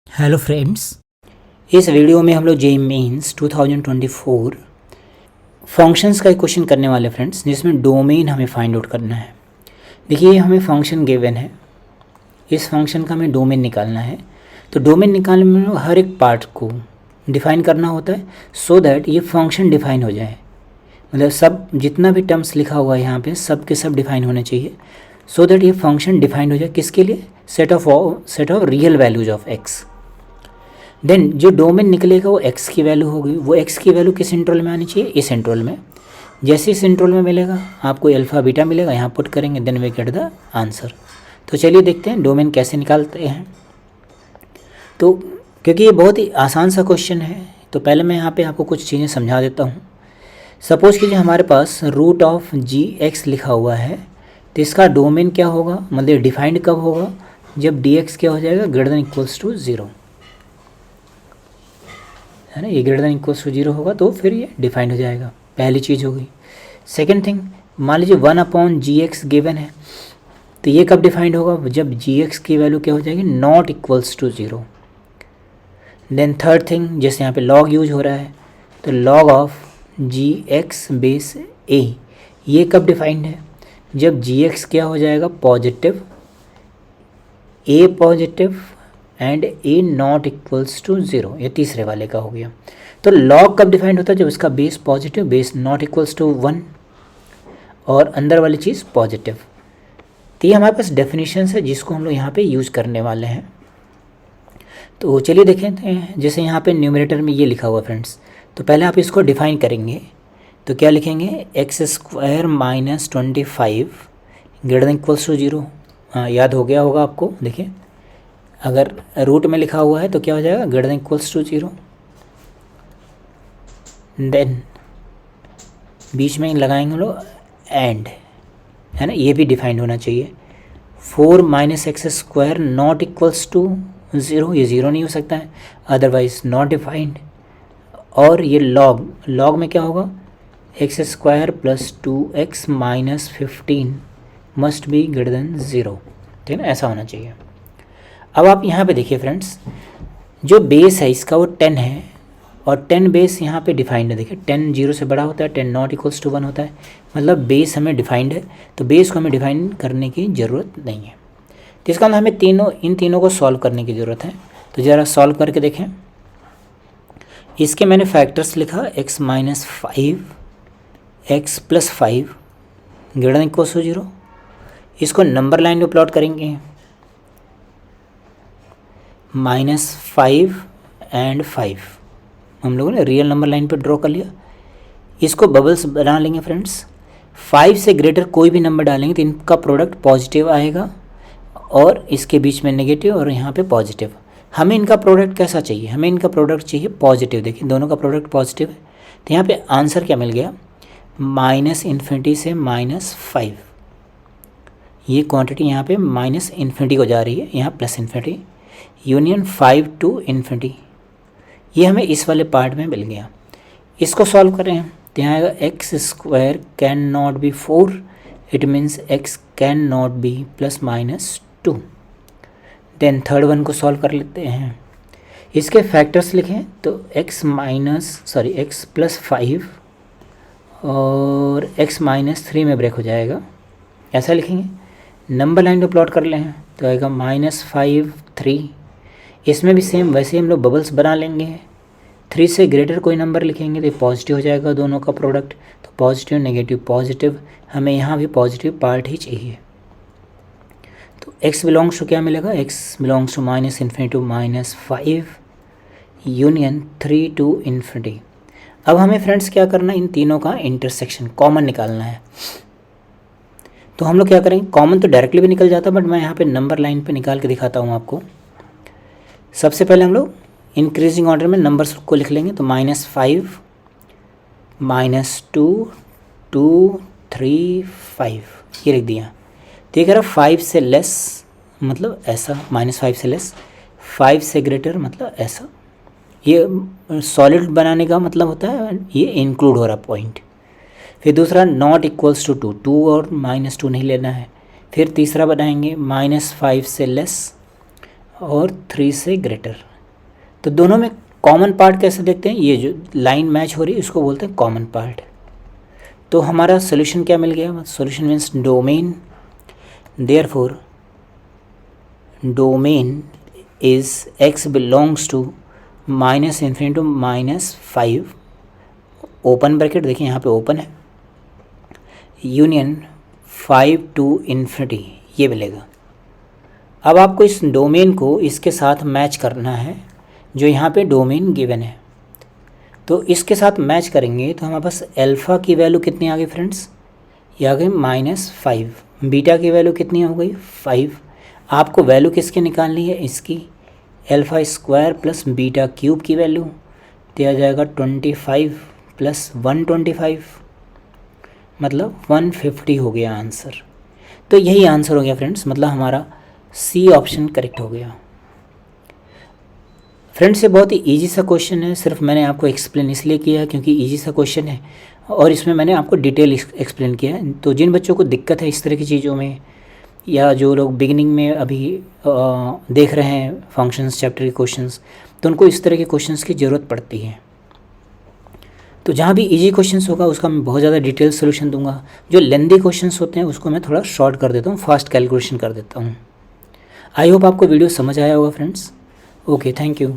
Hello friends, इस video में हम लोग जेईई मेंस 2024 फंक्शंस का एक क्वेश्चन करने वाले फ्रेंड्स, जिसमें डोमेन हमें फाइंड आउट करना है। देखिए, हमें फंक्शन गिवन है, इस फंक्शन का हमें डोमेन निकालना है। तो डोमेन निकालने में हर एक पार्ट को डिफाइन करना होता है सो दैट ये फंक्शन डिफाइन हो जाए। मतलब सब जितना भी टर्म्स लिखा हुआ है यहाँ पे सब के सब डिफाइन होने चाहिए सो दैट ये फंक्शन डिफाइन हो जाए। किसके लिए? Set of real values of X. Then जो डोमेन निकलेगा वो एक्स की वैल्यू होगी। वो एक्स की वैल्यू किस इंटरवल में आनी चाहिए? इस इंटरवल में। जैसे इस इंटरवल में मिलेगा आपको अल्फा बीटा मिलेगा, यहाँ पुट करेंगे, then we get the answer. तो चलिए देखते हैं डोमेन कैसे निकालते हैं। तो क्योंकि ये बहुत ही आसान सा क्वेश्चन है, तो पहले मैं यहाँ पे आपको कुछ चीज़ें समझा देता हूँ। सपोज कीजिए हमारे पास रूट ऑफ जी एक्स लिखा हुआ है, तो इसका डोमेन क्या होगा, मतलब डिफाइंड कब होगा? जब डी एक्स क्या हो जाएगा? Greater than equals to zero, है ना। ये greater than equals to zero होगा तो फिर ये डिफाइंड हो जाएगा, पहली चीज़ हो गई। सेकेंड थिंग, मान लीजिए 1/जी एक्स गिवन है, तो ये कब डिफाइंड होगा? जब जी एक्स की वैल्यू क्या हो जाएगी? Not equals to zero. Then third thing, जैसे यहाँ पे लॉग यूज हो रहा है, तो log of g x base a, ये कब डिफाइंड है? जब जी एक्स क्या हो जाएगा? Positive, A positive and A not equals to zero, ये तीसरे वाले का हो गया। तो लॉग कब डिफाइंड होता है? जब इसका base positive, base not equals to 1 और अंदर वाली चीज़ पॉजिटिव। तो ये हमारे पास डेफिनेशन है जिसको हम लोग यहाँ पे यूज़ करने वाले हैं। तो चलिए देखें, जैसे यहाँ पे न्यूमरेटर में ये लिखा हुआ फ्रेंड्स, तो पहले आप इसको डिफाइन करेंगे। तो क्या लिखेंगे? X square minus 25 greater than equals to zero. हाँ, याद हो गया होगा आपको। देखिए, अगर रूट में लिखा हुआ है तो क्या हो जाएगा? Greater than equals to zero. Then बीच में लगाएंगे हम लोग एंड, है ना, ये भी डिफाइंड होना चाहिए। 4 minus X square not equals to zero, ये ज़ीरो नहीं हो सकता है, अदरवाइज नॉट डिफाइंड। और ये लॉग में क्या होगा? X square plus 2x minus 15 must be greater than zero, ठीक है ना, ऐसा होना चाहिए। अब आप यहाँ पे देखिए फ्रेंड्स, जो बेस है इसका वो 10 है और 10 बेस यहाँ पे डिफाइंड है। देखिए 10 जीरो से बड़ा होता है, 10 नॉट इक्वल्स टू 1 होता है, मतलब बेस हमें डिफाइंड है। तो बेस को हमें डिफाइन करने की ज़रूरत नहीं है। तो इसका मतलब हमें इन तीनों को सॉल्व करने की ज़रूरत है। तो ज़रा सॉल्व करके देखें। इसके मैंने फैक्टर्स लिखा, X minus 5 X plus 5 greater than equals to zero. इसको नंबर लाइन में प्लॉट करेंगे, -5 एंड 5 हम लोगों ने रियल नंबर लाइन पर ड्रॉ कर लिया। इसको बबल्स बना लेंगे फ्रेंड्स। 5 से ग्रेटर कोई भी नंबर डालेंगे तो इनका प्रोडक्ट पॉजिटिव आएगा और इसके बीच में नेगेटिव और यहाँ पे पॉजिटिव। हमें इनका प्रोडक्ट कैसा चाहिए? हमें इनका प्रोडक्ट चाहिए पॉजिटिव। देखिए दोनों का प्रोडक्ट पॉजिटिव है, तो यहाँ पे आंसर क्या मिल गया? -इन्फिनिटी से -5। ये क्वांटिटी यहाँ पे -इन्फिनिटी को जा रही है, यहाँ +इन्फिनिटी, यूनियन 5 टू इन्फिनिटी। ये हमें इस वाले पार्ट में मिल गया। इसको सॉल्व करें तो यहाँ आएगा X square can not be 4, it means X can not be +-2। Then third one को सॉल्व कर लेते हैं। इसके फैक्टर्स लिखें तो एक्स प्लस 5 और x -3 में ब्रेक हो जाएगा, ऐसा लिखेंगे। नंबर लाइन को प्लॉट कर लें तो आएगा -5 3। इसमें भी सेम वैसे ही हम लोग बबल्स बना लेंगे। 3 से ग्रेटर कोई नंबर लिखेंगे तो पॉजिटिव हो जाएगा दोनों का प्रोडक्ट। तो पॉजिटिव नेगेटिव पॉजिटिव, हमें यहाँ भी पॉजिटिव पार्ट ही चाहिए। तो x बिलोंग्स टू क्या मिलेगा? x belongs to -infinity to -5 union 3 to infinity. अब हमें फ्रेंड्स क्या करना है? इन तीनों का इंटरसेक्शन कॉमन निकालना है। तो हम लोग क्या करेंगे? कॉमन तो डायरेक्टली भी निकल जाता है, बट मैं यहाँ पे नंबर लाइन पे निकाल के दिखाता हूँ आपको। सबसे पहले हम लोग इंक्रीजिंग ऑर्डर में नंबर्स को लिख लेंगे। तो -5 -2 2 3 5 ये लिख दिया। तो ये कह रहा 5 से लेस मतलब ऐसा, -5 से लेस, 5 से ग्रेटर मतलब ऐसा। ये सॉलिड बनाने का मतलब होता है ये इंक्लूड हो रहा पॉइंट। फिर दूसरा नॉट इक्वल्स टू 2, 2 और -2 नहीं लेना है। फिर तीसरा बनाएंगे -5 से लेस और 3 से ग्रेटर, तो दोनों में कॉमन पार्ट कैसे देखते हैं, ये जो लाइन मैच हो रही है इसको बोलते हैं कॉमन पार्ट। तो हमारा सोल्यूशन क्या मिल गया, solution means domain, therefore domain is x belongs to -∞ to -5 open bracket, देखिए यहाँ पे ओपन है, यूनियन 5 टू ∞, ये मिलेगा। अब आपको इस डोमेन को इसके साथ मैच करना है जो यहाँ पे डोमेन गिवन है। तो इसके साथ मैच करेंगे तो हमारे पास अल्फ़ा की वैल्यू कितनी आ गई फ्रेंड्स, ये आ गई -5, बीटा की वैल्यू कितनी हो गई 5। आपको वैल्यू किसकी निकालनी है, इसकी alpha square plus beta cube की वैल्यू, तो आ जाएगा 25 प्लस 125, मतलब 150 हो गया आंसर। तो यही आंसर हो गया फ्रेंड्स, मतलब हमारा सी ऑप्शन करेक्ट हो गया। फ्रेंड्स ये बहुत ही ईजी सा क्वेश्चन है, सिर्फ मैंने आपको एक्सप्लेन इसलिए किया है क्योंकि ईजी सा क्वेश्चन है और इसमें मैंने आपको डिटेल एक्सप्लेन किया है। तो जिन बच्चों को दिक्कत है इस तरह की चीज़ों में, या जो लोग बिगिनिंग में अभी देख रहे हैं फंक्शंस चैप्टर के क्वेश्चंस, तो उनको इस तरह के क्वेश्चंस की ज़रूरत पड़ती है। तो जहाँ भी इजी क्वेश्चंस होगा उसका मैं बहुत ज़्यादा डिटेल सोल्यूशन दूंगा, जो लेंदी क्वेश्चंस होते हैं उसको मैं थोड़ा शॉर्ट कर देता हूँ, फास्ट कैलकुलेशन कर देता हूँ। आई होप आपको वीडियो समझ आया होगा फ्रेंड्स। Okay, thank you.